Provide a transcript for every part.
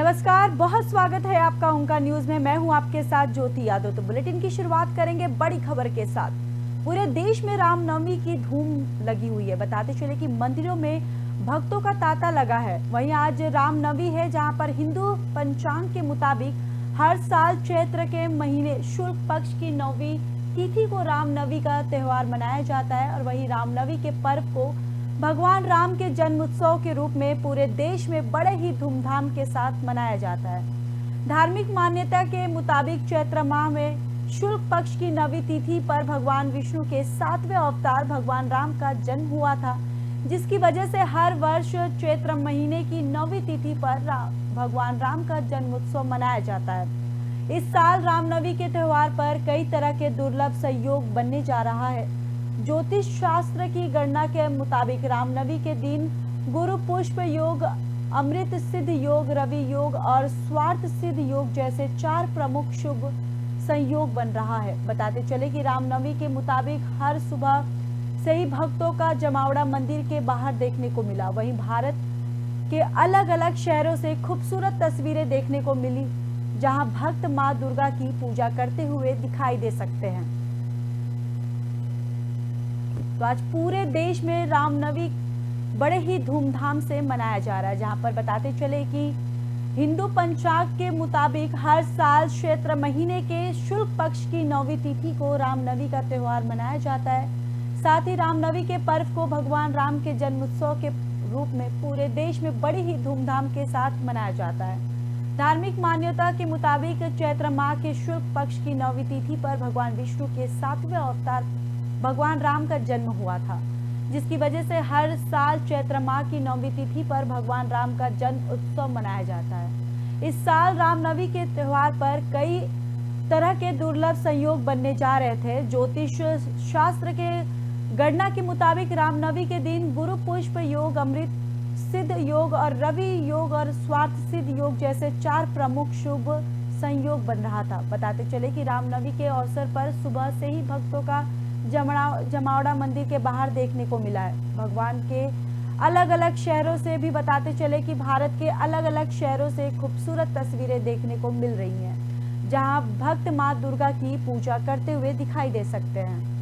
नमस्कार, बहुत स्वागत है आपका ओंकार न्यूज में। मैं हूं आपके साथ ज्योति यादव। तो बुलेटिन की शुरुआत करेंगे बड़ी खबर के साथ। पूरे देश में रामनवमी की धूम लगी हुई है। बताते चले कि मंदिरों में भक्तों का तांता लगा है। वहीं आज रामनवमी है, जहां पर हिंदू पंचांग के मुताबिक हर साल चैत्र के महीने शुक्ल पक्ष की 9वीं तिथि को रामनवमी का त्योहार मनाया जाता है। और वहीं रामनवमी के पर्व को भगवान राम के जन्मोत्सव के रूप में पूरे देश में बड़े ही धूमधाम के साथ मनाया जाता है। धार्मिक मान्यता के मुताबिक चैत्र माह में शुक्ल पक्ष की 9वीं तिथि पर भगवान विष्णु के 7वें अवतार भगवान राम का जन्म हुआ था, जिसकी वजह से हर वर्ष चैत्र महीने की 9वीं तिथि पर भगवान राम का जन्मोत्सव मनाया जाता है। इस साल रामनवमी के त्योहार पर कई तरह के दुर्लभ संयोग बनने जा रहा है। ज्योतिष शास्त्र की गणना के मुताबिक रामनवमी के दिन गुरु पुष्प योग, अमृत सिद्ध योग, रवि योग और स्वार्थ सिद्ध योग जैसे 4 प्रमुख शुभ संयोग बन रहा है। बताते चले कि रामनवमी के मुताबिक हर सुबह से ही भक्तों का जमावड़ा मंदिर के बाहर देखने को मिला। वहीं भारत के अलग अलग शहरों से खूबसूरत तस्वीरें देखने को मिली, जहां भक्त मां दुर्गा की पूजा करते हुए दिखाई दे सकते हैं। तो आज पूरे देश में रामनवमी बड़े ही धूमधाम से मनाया जा रहा है, जहां पर बताते चले कि हिंदू पंचांग के मुताबिक हर साल चैत्र महीने के शुक्ल पक्ष की 9वीं तिथि को रामनवमी का त्योहार मनाया जाता है। साथ ही रामनवमी के पर्व को भगवान राम के जन्मोत्सव के रूप में पूरे देश में बड़ी ही धूमधाम के साथ मनाया जाता है। धार्मिक मान्यता के मुताबिक चैत्र माह के शुक्ल पक्ष की 9वीं तिथि पर भगवान विष्णु के 7वें अवतार भगवान राम का जन्म हुआ था, जिसकी वजह से हर साल चैत्र माह की 9वीं तिथि पर भगवान राम का जन्म उत्सव मनाया जाता है। इस साल रामनवमी के त्योहार पर कई तरह के दुर्लभ संयोग बनने जा रहे थे। ज्योतिष शास्त्र के गणना के मुताबिक रामनवमी के दिन गुरु पुष्प योग, अमृत सिद्ध योग और रवि योग और स्वार्थ सिद्ध योग जैसे 4 प्रमुख शुभ संयोग बन रहा था। बताते चले कि रामनवमी के अवसर पर सुबह से ही भक्तों का जमावड़ा मंदिर के बाहर देखने को मिला है। भगवान के अलग अलग शहरों से भी बताते चले कि भारत के अलग अलग शहरों से खूबसूरत तस्वीरें देखने को मिल रही हैं, जहां भक्त मां दुर्गा की पूजा करते हुए दिखाई दे सकते हैं।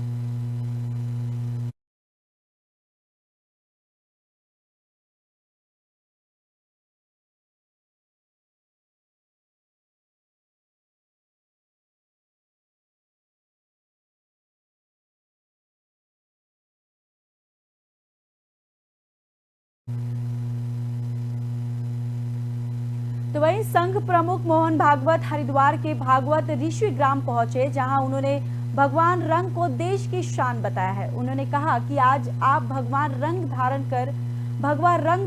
तो वहीं संघ प्रमुख मोहन भागवत हरिद्वार के भागवत ऋषि ग्राम पहुंचे, जहां उन्होंने भगवान रंग को देश की शान बताया है। उन्होंने कहा कि आज आप भगवान रंग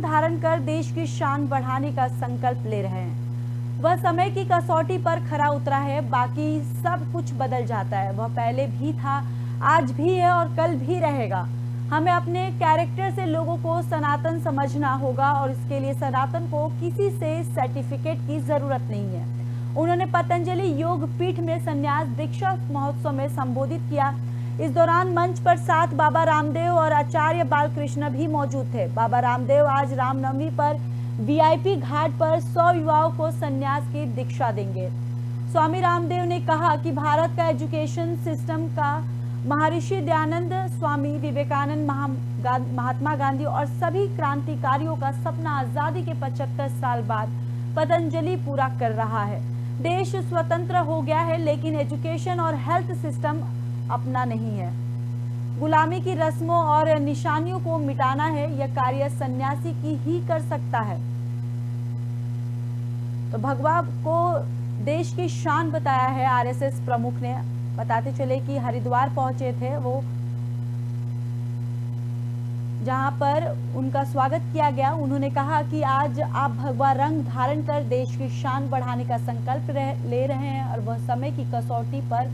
धारण कर देश की शान बढ़ाने का संकल्प ले रहे हैं। वह समय की कसौटी पर खरा उतरा है। बाकी सब कुछ बदल जाता है। वह पहले भी था, आज भी है और कल भी रहेगा। हमें अपने कैरेक्टर से लोगों को सनातन समझना होगा और इसके लिए सनातन को किसी से सर्टिफिकेट की जरूरत नहीं है। उन्होंने पतंजलि योग पीठ में संन्यास दीक्षा महोत्सव में संबोधित किया। इस दौरान मंच पर साथ बाबा रामदेव और आचार्य बालकृष्ण भी मौजूद थे। बाबा रामदेव आज रामनवमी पर वीआईपी घाट पर 100 युवाओं को संन्यास की दीक्षा देंगे। स्वामी रामदेव ने कहा कि भारत का एजुकेशन सिस्टम का महर्षि दयानंद, स्वामी विवेकानंद, महात्मा गांधी और सभी क्रांतिकारियों का सपना आजादी के 75 साल बाद पतंजलि पूरा कर रहा है। देश स्वतंत्र हो गया है, लेकिन एजुकेशन और हेल्थ सिस्टम अपना नहीं है। गुलामी की रस्मों और निशानियों को मिटाना है, यह कार्य सन्यासी की ही कर सकता है। तो भगवान को देश की शान बताया है आरएसएस प्रमुख ने। बताते चले कि हरिद्वार पहुंचे थे वो, जहां पर उनका स्वागत किया गया। उन्होंने कहा कि आज आप भगवा रंग धारण कर देश की शान बढ़ाने का संकल्प ले रहे हैं और वह समय की कसौटी पर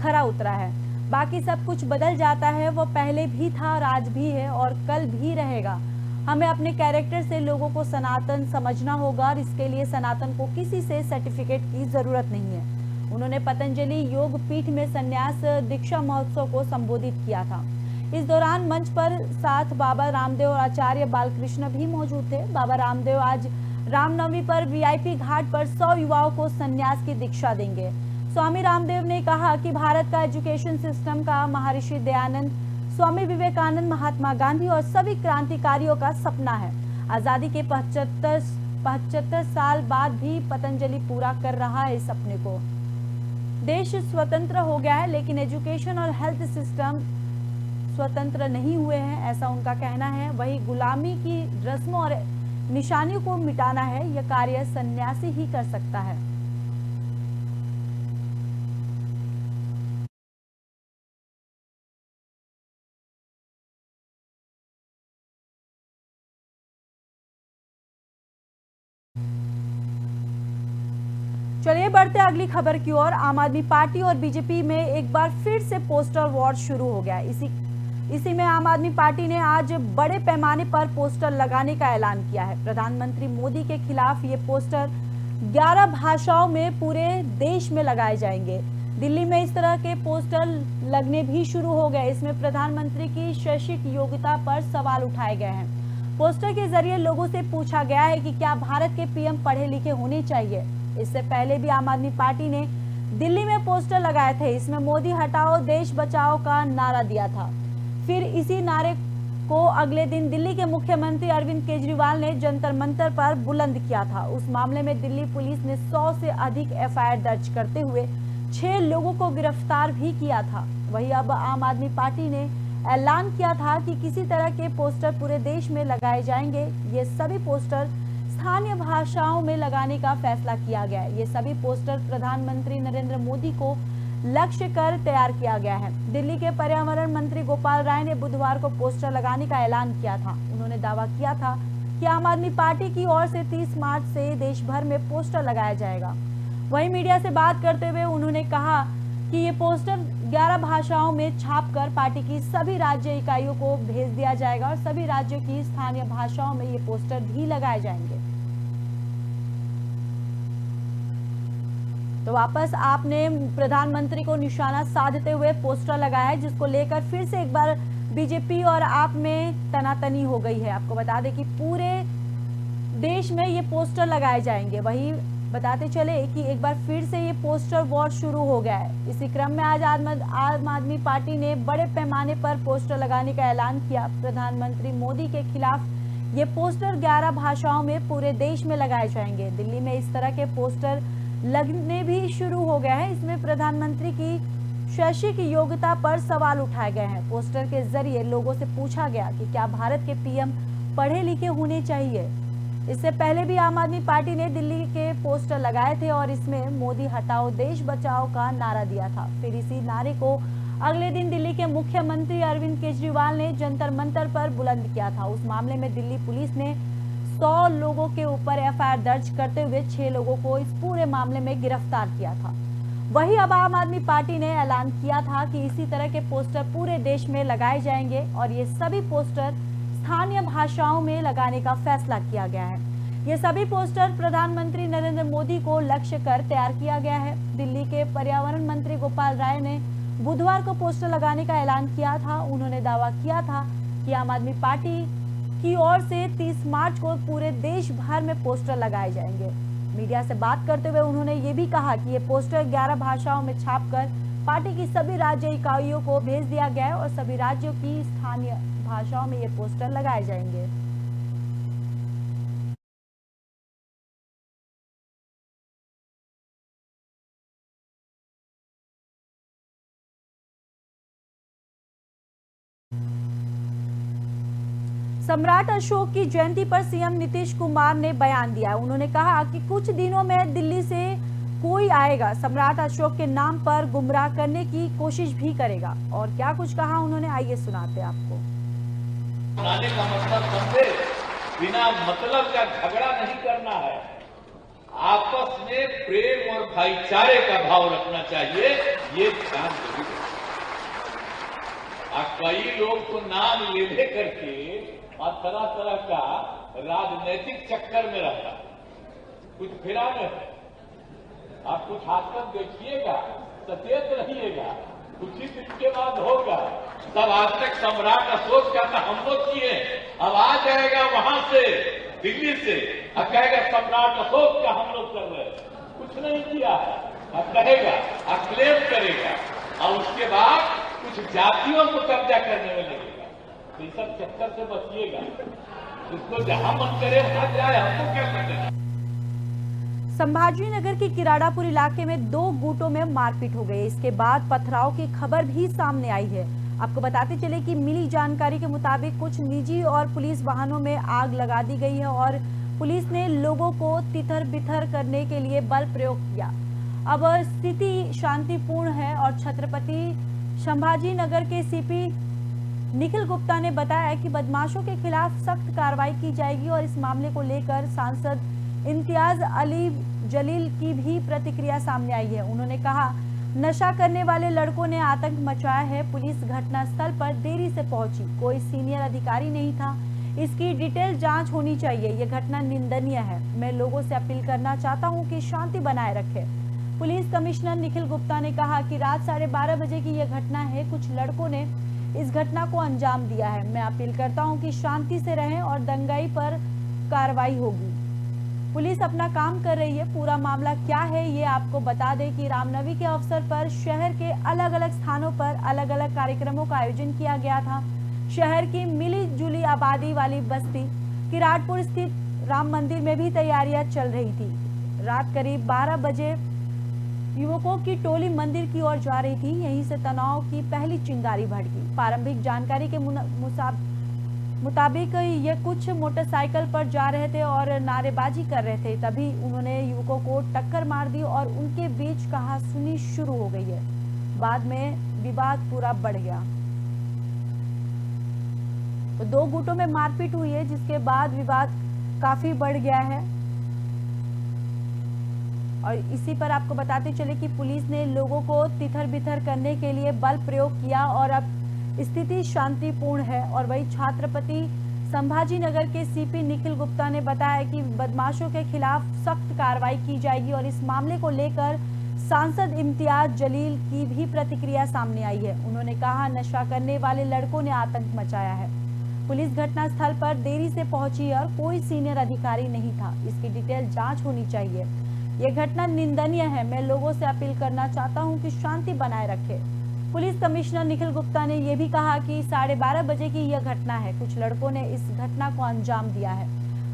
खरा उतरा है। बाकी सब कुछ बदल जाता है। वो पहले भी था और आज भी है और कल भी रहेगा। हमें अपने कैरेक्टर से लोगों को सनातन समझना होगा और इसके लिए सनातन को किसी से सर्टिफिकेट की जरूरत नहीं है। उन्होंने पतंजलि योग पीठ में संन्यास दीक्षा महोत्सव को संबोधित किया था। इस दौरान मंच पर साथ बाबा रामदेव और आचार्य बालकृष्ण भी मौजूद थे। बाबा रामदेव आज रामनवमी पर वीआईपी घाट पर 100 युवाओं को संन्यास की दीक्षा देंगे। स्वामी रामदेव ने कहा कि भारत का एजुकेशन सिस्टम का महर्षि दयानंद, स्वामी विवेकानंद, महात्मा गांधी और सभी क्रांतिकारियों का सपना है। आजादी के 75 साल बाद भी पतंजलि पूरा कर रहा है इस सपने को। देश स्वतंत्र हो गया है, लेकिन एजुकेशन और हेल्थ सिस्टम स्वतंत्र नहीं हुए हैं, ऐसा उनका कहना है। वही गुलामी की रस्मों और निशानियों को मिटाना है, यह कार्य सन्यासी ही कर सकता है। चलिए बढ़ते अगली खबर की ओर। आम आदमी पार्टी और बीजेपी में एक बार फिर से पोस्टर वॉर शुरू हो गया। इसी में आम आदमी पार्टी ने आज बड़े पैमाने पर पोस्टर लगाने का ऐलान किया है। प्रधानमंत्री मोदी के खिलाफ ये पोस्टर 11 भाषाओं में पूरे देश में लगाए जाएंगे। दिल्ली में इस तरह के पोस्टर लगने भी शुरू हो गए। इसमें प्रधानमंत्री की शैक्षिक योग्यता पर सवाल उठाए गए हैं। पोस्टर के जरिए लोगों से पूछा गया है कि क्या भारत के पीएम पढ़े लिखे होने चाहिए। इससे पहले भी आम आदमी पार्टी ने दिल्ली में पोस्टर लगाए थे। इसमें मोदी हटाओ देश बचाओ का नारा दिया था। फिर इसी नारे को अगले दिन दिल्ली के मुख्यमंत्री अरविंद केजरीवाल ने जंतर मंतर पर बुलंद किया था। उस मामले में दिल्ली पुलिस ने 100 से अधिक एफआईआर दर्ज करते हुए 6 लोगों को गिरफ्तार भी किया था। वहीं अब आम आदमी पार्टी ने ऐलान किया था कि किसी तरह के पोस्टर पूरे देश में लगाए जाएंगे। ये सभी पोस्टर स्थानीय भाषाओं में लगाने का फैसला किया गया है। ये सभी पोस्टर प्रधानमंत्री नरेंद्र मोदी को लक्ष्य कर तैयार किया गया है। दिल्ली के पर्यावरण मंत्री गोपाल राय ने बुधवार को पोस्टर लगाने का ऐलान किया था। उन्होंने दावा किया था कि आम आदमी पार्टी की ओर से 30 मार्च से देश भर में पोस्टर लगाया जाएगा। वहीं मीडिया से बात करते हुए उन्होंने कहा कि ये पोस्टर 11 भाषाओं में छापकर पार्टी की सभी राज्य इकाइयों को भेज दिया जाएगा और सभी राज्यों की स्थानीय भाषाओं में ये पोस्टर भी लगाए जाएंगे। तो वापस आपने प्रधानमंत्री को निशाना साधते हुए पोस्टर लगाया है, जिसको लेकर फिर से एक बार बीजेपी और आप में तनातनी हो गई है। आपको बता दें कि पूरे देश में ये पोस्टर लगाए जाएंगे। वही बताते चले कि एक बार फिर से ये पोस्टर वॉर शुरू हो गया है। इसी क्रम में आज आम आदमी पार्टी ने बड़े पैमाने पर पोस्टर लगाने का ऐलान किया। प्रधानमंत्री मोदी के खिलाफ ये पोस्टर 11 भाषाओं में पूरे देश में लगाए जाएंगे। दिल्ली में इस तरह के पोस्टर लगने भी शुरू हो गए हैं। इसमें प्रधानमंत्री की शैक्षिक योग्यता पर सवाल उठाए गए हैं। पोस्टर के जरिए लोगों से पूछा गया कि क्या भारत के पीएम पढ़े लिखे होने चाहिए। इससे पहले भी आम आदमी पार्टी ने दिल्ली के पोस्टर लगाए थे और इसमें मोदी हटाओ देश बचाओ का नारा दिया था। फिर इसी नारे को अगले दिन दिल्ली के मुख्यमंत्री अरविंद केजरीवाल ने जंतर मंतर पर बुलंद किया था। उस मामले में दिल्ली पुलिस ने 100 लोगों के ऊपर एफआईआर दर्ज करते हुए 6 लोगों को इस पूरे मामले में गिरफ्तार किया था। वहीं अब आम आदमी पार्टी ने ऐलान किया था कि इसी तरह के पोस्टर पूरे देश में लगाए जाएंगे और ये सभी पोस्टर स्थानीय भाषाओं में लगाने का फैसला किया गया है। ये सभी पोस्टर प्रधानमंत्री नरेंद्र मोदी को लक्ष्य कर तैयार किया गया है। दिल्ली के पर्यावरण मंत्री गोपाल राय ने बुधवार को पोस्टर लगाने का ऐलान किया था। उन्होंने दावा किया था कि आम आदमी पार्टी की ओर से 30 मार्च को पूरे देश भर में पोस्टर लगाए जाएंगे। मीडिया से बात करते हुए उन्होंने ये भी कहा कि ये पोस्टर 11 भाषाओं में छापकर पार्टी की सभी राज्य इकाइयों को भेज दिया गया है और सभी राज्यों की स्थानीय भाषाओं में ये पोस्टर लगाए जाएंगे। सम्राट अशोक की जयंती पर सीएम नीतीश कुमार ने बयान दिया। उन्होंने कहा कि कुछ दिनों में दिल्ली से कोई आएगा, सम्राट अशोक के नाम पर गुमराह करने की कोशिश भी करेगा। और क्या कुछ कहा उन्होंने, आइए सुनाते हैं आपको। बनाने का मतलब समझे, बिना मतलब का झगड़ा नहीं करना है। आपस में प्रेम और भाईचारे का भाव रखना चाहिए, ये ध्यान जरूर। कई लोग तो नाम ले करके और तरह तरह का राजनीतिक चक्कर में रहता, कुछ फिरा में है। आप कुछ हाथ देखिएगा, सचेत रहिएगा, कुछ ही दिन के बाद होगा। तब आज तक सम्राट अशोक का हम लोग किए, अब आ जाएगा वहां से, दिल्ली से और कहेगा सम्राट अशोक का हम लोग कर रहे हैं, कुछ नहीं किया है। और कहेगा और क्लेम करेगा और उसके बाद कुछ जातियों को कब्जा करने में लगेगा। तो इस सब चक्कर से बचिएगा, उसको जहां मन करे वहां जाए, हमको क्या करना। संभाजी नगर के किराड़ापुर इलाके में 2 गुटों में मारपीट हो गई। इसके बाद पथराव की खबर भी सामने आई है। आपको बताते चले कि मिली जानकारी के मुताबिक कुछ निजी और पुलिस वाहनों में आग लगा दी गई है और पुलिस ने लोगों को तितर बितर करने के लिए बल प्रयोग किया। अब स्थिति शांतिपूर्ण है और छत्रपति संभाजी नगर के सीपी निखिल गुप्ता ने बताया कि बदमाशों के खिलाफ सख्त कार्रवाई की जाएगी और इस मामले को लेकर सांसद इम्तियाज अली जलील की भी प्रतिक्रिया सामने आई है। उन्होंने कहा, नशा करने वाले लड़कों ने आतंक मचाया है। पुलिस घटनास्थल पर देरी से पहुंची, कोई सीनियर अधिकारी नहीं था। इसकी डिटेल जांच होनी चाहिए। यह घटना निंदनीय है। मैं लोगों से अपील करना चाहता हूं कि शांति बनाए रखें। पुलिस कमिश्नर निखिल गुप्ता ने कहा कि रात 12:30 बजे की यह घटना है। कुछ लड़कों ने इस घटना को अंजाम दिया है। मैं अपील करता हूं कि शांति से रहें और दंगाई पर कार्रवाई होगी। पुलिस अपना काम कर रही है। पूरा मामला क्या है ये आपको बता दें कि रामनवमी के अवसर पर शहर के अलग अलग स्थानों पर अलग अलग कार्यक्रमों का आयोजन किया गया था। शहर की मिली जुली आबादी वाली बस्ती किराड़पुर स्थित राम मंदिर में भी तैयारियां चल रही थी। रात करीब 12 बजे युवकों की टोली मंदिर की ओर जा रही थी। यहीं से तनाव की पहली चिंगारी भड़की। प्रारंभिक जानकारी के मुताबिक ये कुछ मोटरसाइकिल पर जा रहे थे और नारेबाजी कर रहे थे। तभी उन्होंने युवकों को टक्कर मार दी और उनके बीच कहासुनी शुरू हो गई है। बाद में विवाद पूरा बढ़ गया तो 2 गुटों में मारपीट हुई है, जिसके बाद विवाद काफी बढ़ गया है। और इसी पर आपको बताते चले कि पुलिस ने लोगों को तितर बितर करने के लिए बल प्रयोग किया और अब स्थिति शांतिपूर्ण है। और वही छत्रपति संभाजी नगर के सीपी निखिल गुप्ता ने बताया कि बदमाशों के खिलाफ सख्त कार्रवाई की जाएगी और इस मामले को लेकर सांसद इम्तियाज जलील की भी प्रतिक्रिया सामने आई है। उन्होंने कहा, नशा करने वाले लड़कों ने आतंक मचाया है। पुलिस घटनास्थल पर देरी से पहुंची और कोई सीनियर अधिकारी नहीं था। इसकी डिटेल जांच होनी चाहिए। यह घटना निंदनीय है। मैं लोगों से अपील करना चाहता हूं कि शांति बनाए रखें। पुलिस कमिश्नर निखिल गुप्ता ने यह भी कहा कि 12:30 बजे की यह घटना है। कुछ लड़कों ने इस घटना को अंजाम दिया है।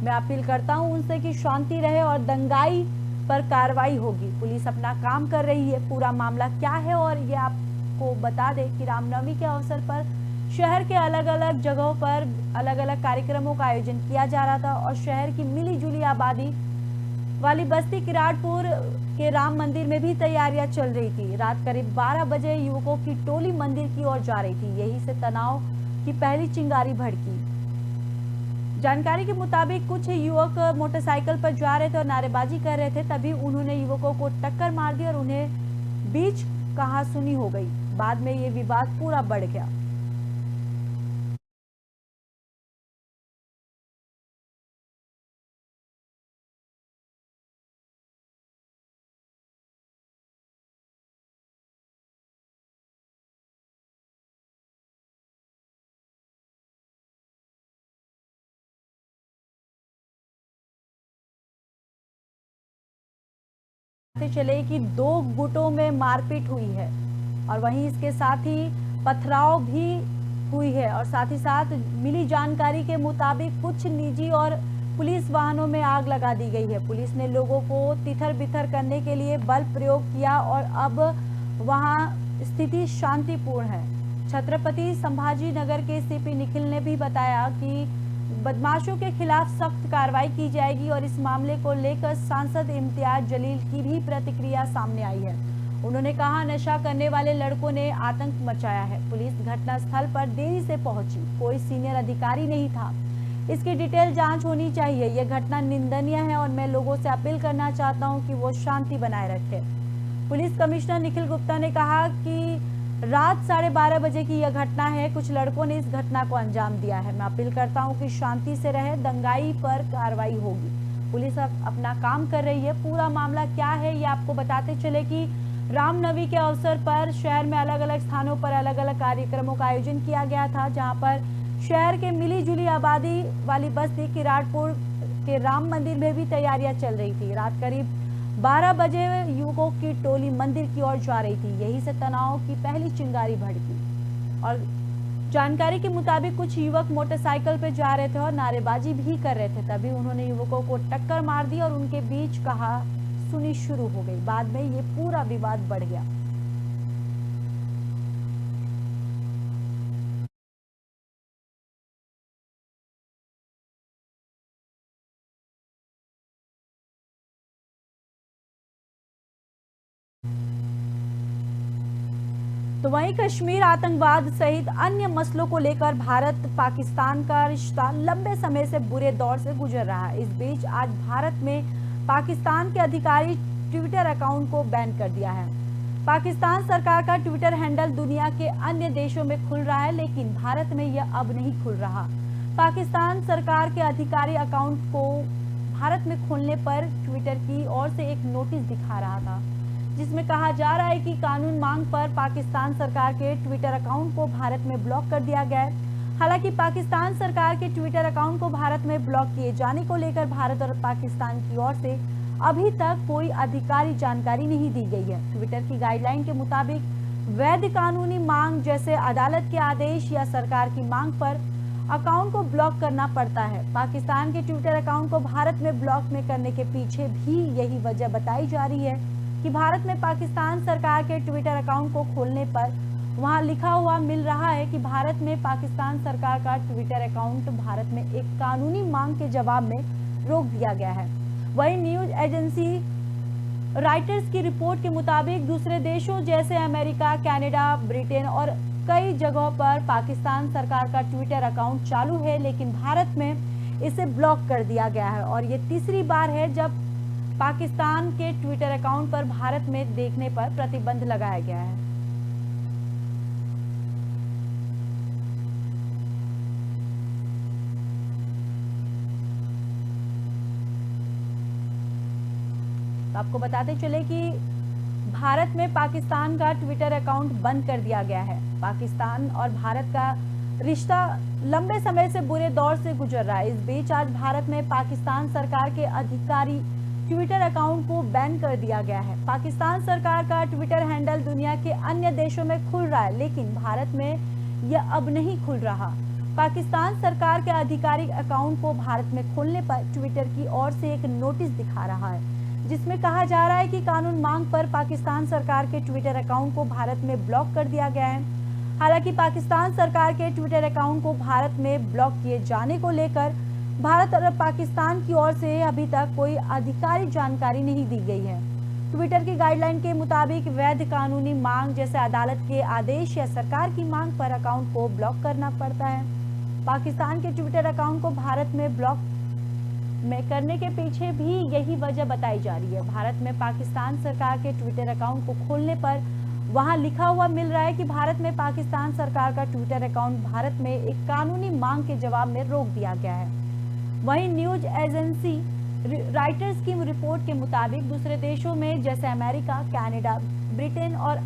मैं अपील करता हूं उनसे कि शांति रहे और दंगाई पर कार्रवाई होगी। पुलिस अपना काम कर रही है। पूरा मामला क्या है और ये आपको बता दें कि रामनवमी के अवसर पर शहर के अलग अलग जगहों पर अलग अलग कार्यक्रमों का आयोजन किया जा रहा था और शहर की मिली जुली आबादी वाली बस्ती किराड़पुर के राम मंदिर में भी तैयारियां चल रही थी। रात करीब 12 बजे युवकों की टोली मंदिर की ओर जा रही थी। यहीं से तनाव की पहली चिंगारी भड़की। जानकारी के मुताबिक कुछ युवक मोटरसाइकिल पर जा रहे थे और नारेबाजी कर रहे थे। तभी उन्होंने युवकों को टक्कर मार दी और उन्हें बीच कहासुनी हो गई। बाद में ये विवाद पूरा बढ़ गया। चले कि 2 गुटों में मारपीट हुई है और वहीं इसके साथ ही पथराव भी हुई है और साथ ही साथ मिली जानकारी के मुताबिक कुछ निजी और पुलिस वाहनों में आग लगा दी गई है। पुलिस ने लोगों को तितर बितर करने के लिए बल प्रयोग किया और अब वहां स्थिति शांतिपूर्ण है। छत्रपति संभाजी नगर के सीपी निखिल ने भी बताया कि बदमाशों के खिलाफ सख्त कार्रवाई की जाएगी और इस मामले को लेकर सांसद इम्तियाज जलील की भी प्रतिक्रिया सामने आई है। उन्होंने कहा, नशा करने वाले लड़कों ने आतंक मचाया है। पुलिस घटनास्थल पर देरी से पहुंची, कोई सीनियर अधिकारी नहीं था। इसकी डिटेल जांच होनी चाहिए। यह घटना निंदनीय है और मैं लोगों से अपील करना चाहता हूं कि वो शांति बनाए रखें। पुलिस कमिश्नर निखिल गुप्ता ने कहा कि रात 12:30 बजे की यह घटना है। कुछ लड़कों ने इस घटना को अंजाम दिया है। मैं अपील करता हूं कि शांति से रहे, दंगाई पर कार्रवाई होगी। पुलिस अब अपना काम कर रही है। पूरा मामला क्या है ये आपको बताते चले कि रामनवमी के अवसर पर शहर में अलग अलग स्थानों पर अलग अलग कार्यक्रमों का आयोजन किया गया था, जहां पर शहर के मिली जुली आबादी वाली बस्ती किराड़पुर के राम मंदिर में भी तैयारियां चल रही थी। रात करीब 12 बजे युवकों की टोली मंदिर की ओर जा रही थी। यही से तनाव की पहली चिंगारी भड़की और जानकारी के मुताबिक कुछ युवक मोटरसाइकिल पे जा रहे थे और नारेबाजी भी कर रहे थे। तभी उन्होंने युवकों को टक्कर मार दी और उनके बीच कहा सुनी शुरू हो गई। बाद में ये पूरा विवाद बढ़ गया। तो वहीं कश्मीर आतंकवाद सहित अन्य मसलों को लेकर भारत पाकिस्तान का रिश्ता लंबे समय से बुरे दौर से गुजर रहा है। इस बीच आज भारत में पाकिस्तान के अधिकारी ट्विटर अकाउंट को बैन कर दिया है। पाकिस्तान सरकार का ट्विटर हैंडल दुनिया के अन्य देशों में खुल रहा है, लेकिन भारत में यह अब नहीं खुल रहा। पाकिस्तान सरकार के अधिकारी अकाउंट को भारत में खोलने पर ट्विटर की ओर से एक नोटिस दिखा रहा था, जिसमें कहा जा रहा है कि कानून मांग पर पाकिस्तान सरकार के ट्विटर अकाउंट को भारत में ब्लॉक कर दिया गया है। हालांकि पाकिस्तान सरकार के ट्विटर अकाउंट को भारत में ब्लॉक किए जाने को लेकर भारत और पाकिस्तान की ओर से अभी तक कोई आधिकारिक जानकारी नहीं दी गई है। ट्विटर की गाइडलाइन के मुताबिक वैध कानूनी मांग जैसे अदालत के आदेश या सरकार की मांग पर अकाउंट को ब्लॉक करना पड़ता है। पाकिस्तान के ट्विटर अकाउंट को भारत में ब्लॉक में करने के पीछे भी यही वजह बताई जा रही है कि भारत में पाकिस्तान सरकार के ट्विटर अकाउंट को खोलने पर वहां लिखा हुआ मिल रहा है कि भारत में पाकिस्तान सरकार का ट्विटर अकाउंट भारत में एक कानूनी मांग के जवाब में रोक दिया गया है। वहीं न्यूज एजेंसी राइटर्स की रिपोर्ट के मुताबिक दूसरे देशों जैसे अमेरिका, कनाडा, ब्रिटेन और कई जगहों पर पाकिस्तान सरकार का ट्विटर अकाउंट चालू है, लेकिन भारत में इसे ब्लॉक कर दिया गया है। और ये तीसरी बार है जब पाकिस्तान के ट्विटर अकाउंट पर भारत में देखने पर प्रतिबंध लगाया गया है। तो आपको बताते चले कि भारत में पाकिस्तान का ट्विटर अकाउंट बंद कर दिया गया है। पाकिस्तान और भारत का रिश्ता लंबे समय से बुरे दौर से गुजर रहा है। इस बीच आज भारत में पाकिस्तान सरकार के अधिकारी ट्विटर अकाउंट को बैन कर दिया गया है। पाकिस्तान सरकार का ट्विटर हैंडल दुनिया के अन्य देशों में खुल रहा है, लेकिन भारत में यह अब नहीं खुल रहा। पाकिस्तान सरकार के आधिकारिक अकाउंट को भारत में खोलने पर ट्विटर की ओर से एक नोटिस दिखा रहा है, जिसमें कहा जा रहा है कि कानून मांग पर पाकिस्तान सरकार के ट्विटर अकाउंट को भारत में ब्लॉक कर दिया गया है। हालांकि पाकिस्तान सरकार के ट्विटर अकाउंट को भारत में ब्लॉक किए जाने को लेकर भारत और पाकिस्तान की ओर से अभी तक कोई आधिकारिक जानकारी नहीं दी गई है। ट्विटर की गाइडलाइन के मुताबिक वैध कानूनी मांग जैसे अदालत के आदेश या सरकार की मांग पर अकाउंट को ब्लॉक करना पड़ता है। पाकिस्तान के ट्विटर अकाउंट को भारत में ब्लॉक में करने के पीछे भी यही वजह बताई जा रही है। भारत में पाकिस्तान सरकार के ट्विटर अकाउंट को खोलने पर वहां लिखा हुआ मिल रहा है कि भारत में पाकिस्तान सरकार का ट्विटर अकाउंट भारत में एक कानूनी मांग के जवाब में रोक दिया गया है। वहीं न्यूज एजेंसी राइटर्स की रिपोर्ट के मुताबिक दूसरे देशों में जैसे अमेरिका, कनाडा, ब्रिटेन और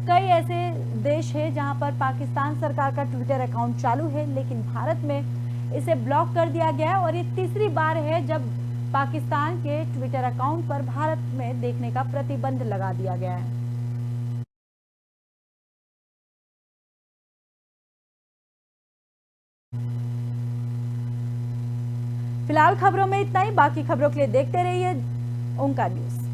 कई ऐसे देश हैं जहां पर पाकिस्तान सरकार का ट्विटर अकाउंट चालू है, लेकिन भारत में इसे ब्लॉक कर दिया गया है। और ये तीसरी बार है जब पाकिस्तान के ट्विटर अकाउंट पर भारत में देखने का प्रतिबंध लगा दिया गया है। फिलहाल खबरों में इतना ही। बाकी खबरों के लिए देखते रहिए ओंकार न्यूज।